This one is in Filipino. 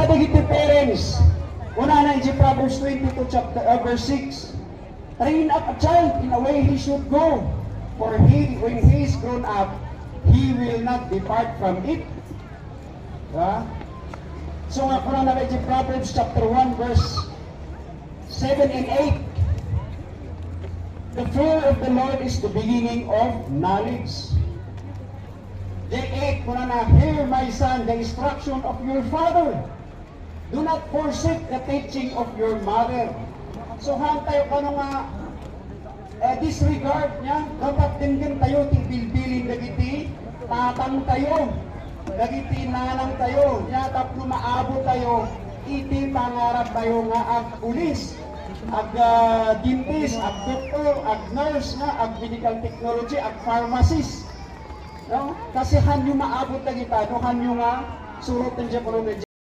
sa dagiti parents, una na in Proverbs 22 chapter, verse 6. Train up a child in a way he should go, for when he is grown up, he will not depart from it. Diba? So nga kuna na in Proverbs chapter 1 verse 7 and 8. The fear of the Lord is the beginning of knowledge. Day 8, kuna na, hear my son, the instruction of your father. Do not forsake the teaching of your mother. So han tayo kano nga disregard niya, dapat din tayo tibilbilin dagiti tatang tayo, dagiti nanang tayo, niya tapno maabot tayo, iti pangarap tayo nga ag pulis, ag dentist, ag doktor, ag nurse nga, ag medical technology, ag pharmacist. No? Kasi hanyo maabot na kita, no? Hanyo nga surot ng Japan